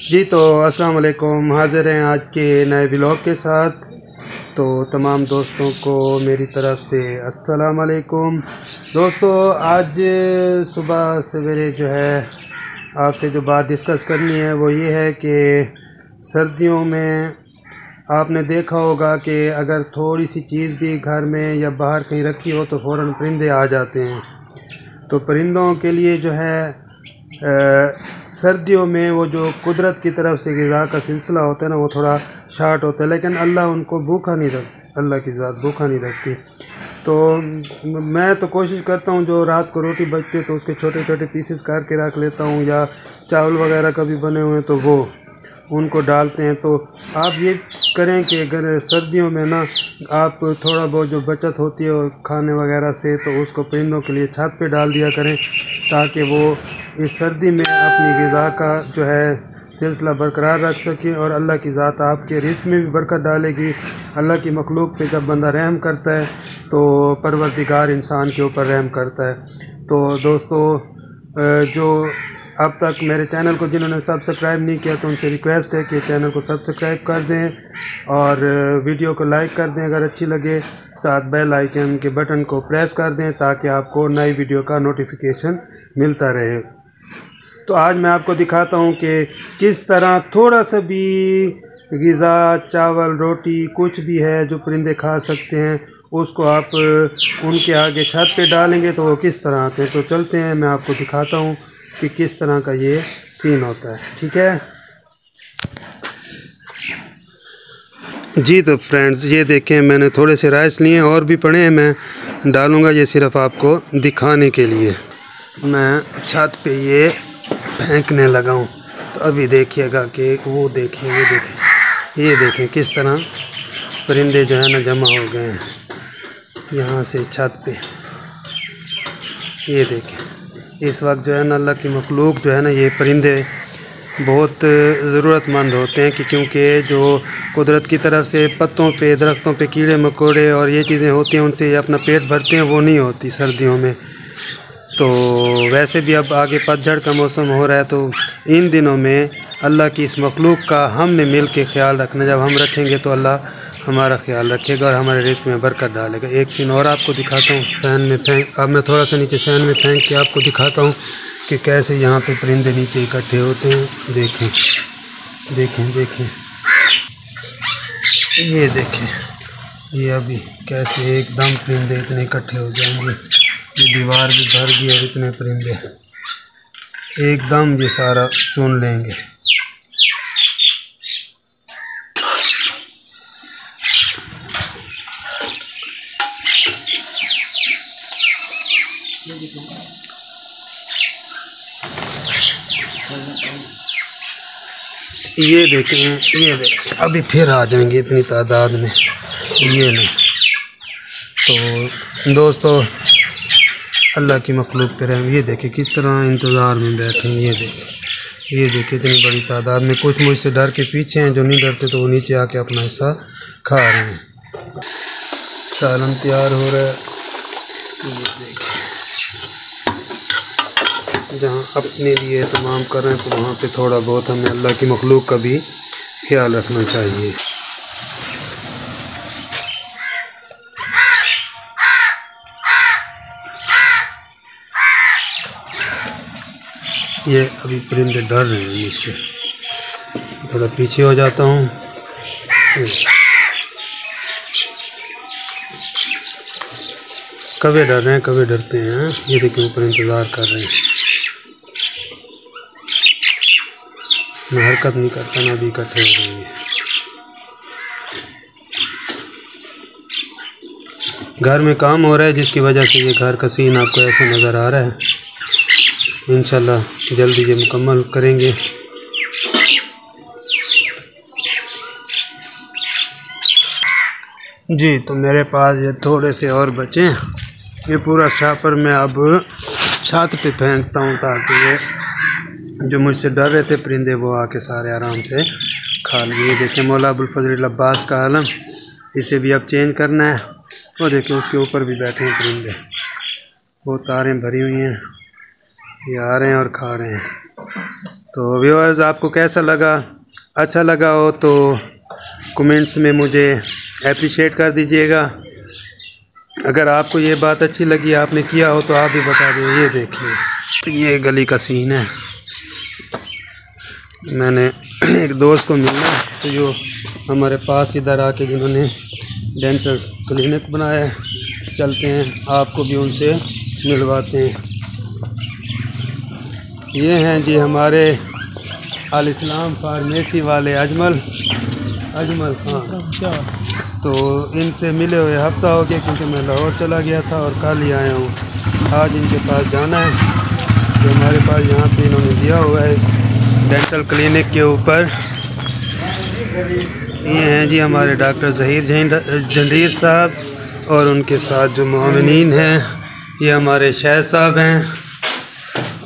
जी तो अस्सलाम वालेकुम, हाज़िर हैं आज के नए व्लॉग के साथ। तो तमाम दोस्तों को मेरी तरफ़ से अस्सलाम वालेकुम। दोस्तों आज सुबह सवेरे जो है आपसे जो बात डिस्कस करनी है वो ये है कि सर्दियों में आपने देखा होगा कि अगर थोड़ी सी चीज़ भी घर में या बाहर कहीं रखी हो तो फ़ौरन परिंदे आ जाते हैं। तो परिंदों के लिए जो है सर्दियों में वो जो कुदरत की तरफ से ग़िज़ा का सिलसिला होता है ना, वो थोड़ा शार्ट होता है, लेकिन अल्लाह उनको भूखा नहीं रख अल्लाह की ज़ात भूखा नहीं रखती। तो मैं तो कोशिश करता हूँ जो रात को रोटी बचती है तो उसके छोटे छोटे पीसेस करके रख लेता हूँ, या चावल वगैरह कभी बने हुए हैं तो वो उनको डालते हैं। तो आप ये करें कि अगर सर्दियों में ना आप थोड़ा बहुत जो बचत होती है खाने वगैरह से तो उसको परिंदों के लिए छत पे डाल दिया करें, ताकि वो इस सर्दी में अपनी ग़िज़ा का जो है सिलसिला बरकरार रख सकें और अल्लाह की ज़ात आपके रिज़्क़ में भी बरकत डालेगी। अल्लाह की मखलूक पे जब बंदा रहम करता है तो परवरदिगार इंसान के ऊपर रहम करता है। तो दोस्तों जो अब तक मेरे चैनल को जिन्होंने सब्सक्राइब नहीं किया तो उनसे रिक्वेस्ट है कि चैनल को सब्सक्राइब कर दें और वीडियो को लाइक कर दें अगर अच्छी लगे, साथ बेल आइकन के बटन को प्रेस कर दें ताकि आपको नई वीडियो का नोटिफिकेशन मिलता रहे। तो आज मैं आपको दिखाता हूँ कि किस तरह थोड़ा सा भी ग़िज़ा, चावल, रोटी कुछ भी है जो परिंदे खा सकते हैं उसको आप उनके आगे छत पे डालेंगे तो वो किस तरह आते हैं। तो चलते हैं, मैं आपको दिखाता हूँ कि किस तरह का ये सीन होता है। ठीक है जी। तो फ्रेंड्स ये देखें, मैंने थोड़े से राइस लिए और भी पड़े हैं, मैं डालूँगा, ये सिर्फ़ आपको दिखाने के लिए। मैं छत पे ये फेंकने लगा हूँ तो अभी देखिएगा कि वो देखें, ये देखें किस तरह परिंदे जो है ना जमा हो गए हैं यहाँ से छत पे। ये देखें इस वक्त जो है ना अल्लाह की मखलूक जो है ना ये परिंदे बहुत ज़रूरतमंद होते हैं क्योंकि जो कुदरत की तरफ से पत्तों पे, दरख्तों पे कीड़े मकोड़े और ये चीज़ें होती हैं उनसे ये अपना पेट भरते हैं, वो नहीं होती सर्दियों में। तो वैसे भी अब आगे पतझड़ का मौसम हो रहा है तो इन दिनों में अल्लाह की इस मखलूक का हमने मिल के ख्याल रखना। जब हम रखेंगे तो अल्लाह हमारा ख्याल रखेगा और हमारे रिज़्क़ में बरकत डालेगा। एक सीन और आपको दिखाता हूँ, फैन में फेंक, अब मैं थोड़ा सा नीचे फैन में फेंक के आपको दिखाता हूँ कि कैसे यहाँ पे परिंदे नीचे इकट्ठे होते हैं। देखें देखें देखें, ये देखें, ये अभी कैसे एकदम परिंदे इतने इकट्ठे हो जाएंगे, ये दीवार भी भर गई और इतने परिंदे एकदम ये सारा चुन लेंगे। ये देखें अभी फिर आ जाएंगे इतनी तादाद में, ये नहीं। तो दोस्तों अल्लाह की मखलूक पे रहम। ये देखें किस तरह इंतज़ार में बैठे हैं, ये देखें इतनी बड़ी तादाद में। कुछ मुझसे डर के पीछे हैं, जो नहीं डरते तो वो नीचे आके अपना हिस्सा खा रहे हैं। सालन तैयार हो रहा है, ये देखें जहाँ अपने लिए तमाम कर रहे हैं तो वहाँ पे थोड़ा बहुत हमें अल्लाह की मखलूक का भी ख्याल रखना चाहिए। ये अभी परिंदे डर रहे हैं मुझसे, थोड़ा पीछे हो जाता हूँ। कभी डर रहे हैं कभी डरते हैं, ये देखिए ऊपर इंतज़ार कर रहे हैं। मैं हरकत नहीं करता ना, अभी इकट्ठे हो जाएंगे। घर में काम हो रहा है जिसकी वजह से ये घर का सीन आपको ऐसा नज़र आ रहा है। इंशाल्लाह जल्दी ये मुकम्मल करेंगे। जी तो मेरे पास ये थोड़े से और बचे हैं, ये पूरा शापर मैं अब छत पे फेंकता हूँ ताकि ये जो मुझसे डर रहे थे परिंदे वो आके सारे आराम से खा लिए। देखें मौला अबुल फजल अब्बास का आलम, इसे भी अब चेंज करना है। वो देखें उसके ऊपर भी बैठे हैं परिंदे, वो तारें भरी हुई हैं, ये आ रहे हैं और खा रहे हैं। तो व्यूअर्स, आपको कैसा लगा? अच्छा लगा हो तो कमेंट्स में मुझे अप्रिशिएट कर दीजिएगा। अगर आपको ये बात अच्छी लगी, आपने किया हो, तो आप भी बता दें। ये देखिए, तो ये गली का सीन है। मैंने एक दोस्त को मिलना, तो जो हमारे पास इधर आके जिन्होंने डेंटल क्लिनिक बनाया है, चलते हैं आपको भी उनसे मिलवाते हैं। ये हैं जी हमारे अल इस्लाम फार्मेसी वाले अजमल खान। तो इनसे मिले हुए हफ्ता हो गया, क्योंकि मैं लाहौर चला गया था और कल ही आया हूँ। आज इनके पास जाना है, जो हमारे पास यहाँ पे इन्होंने दिया हुआ है इस डेंटल क्लिनिक के ऊपर। ये हैं जी हमारे डॉक्टर ज़हीर जंडीर साहब, और उनके साथ जो मुआविनीन हैं, ये हमारे शहर साहब हैं,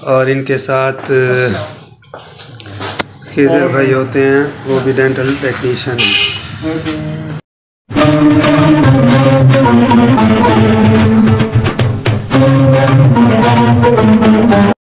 और इनके साथ खिज़र भाई होते हैं, वो भी डेंटल टेक्नीशियन हैं।